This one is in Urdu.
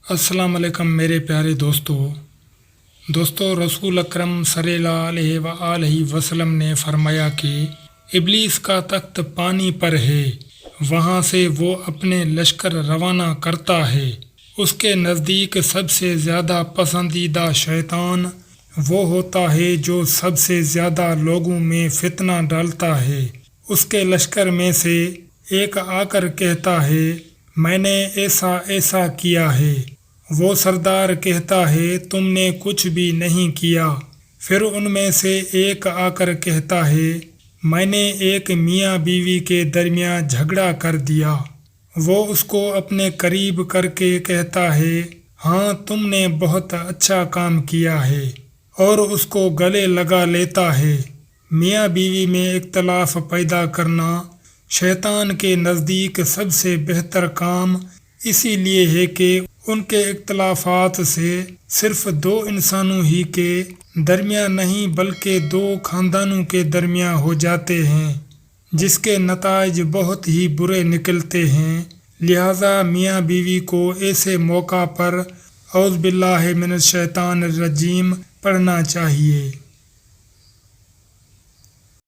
السلام علیکم میرے پیارے دوستو رسول اکرم صلی اللہ علیہ وآلہ وسلم نے فرمایا کہ ابلیس کا تخت پانی پر ہے، وہاں سے وہ اپنے لشکر روانہ کرتا ہے۔ اس کے نزدیک سب سے زیادہ پسندیدہ شیطان وہ ہوتا ہے جو سب سے زیادہ لوگوں میں فتنہ ڈالتا ہے۔ اس کے لشکر میں سے ایک آ کر کہتا ہے، میں نے ایسا ایسا کیا ہے۔ وہ سردار کہتا ہے، تم نے کچھ بھی نہیں کیا۔ پھر ان میں سے ایک آ کر کہتا ہے، میں نے ایک میاں بیوی کے درمیان جھگڑا کر دیا۔ وہ اس کو اپنے قریب کر کے کہتا ہے، ہاں تم نے بہت اچھا کام کیا ہے، اور اس کو گلے لگا لیتا ہے۔ میاں بیوی میں اختلاف پیدا کرنا شیطان کے نزدیک سب سے بہتر کام اسی لیے ہے کہ ان کے اختلافات سے صرف دو انسانوں ہی کے درمیان نہیں بلکہ دو خاندانوں کے درمیان ہو جاتے ہیں، جس کے نتائج بہت ہی برے نکلتے ہیں۔ لہذا میاں بیوی کو ایسے موقع پر اعوذ باللہ من الشیطان الرجیم پڑھنا چاہیے۔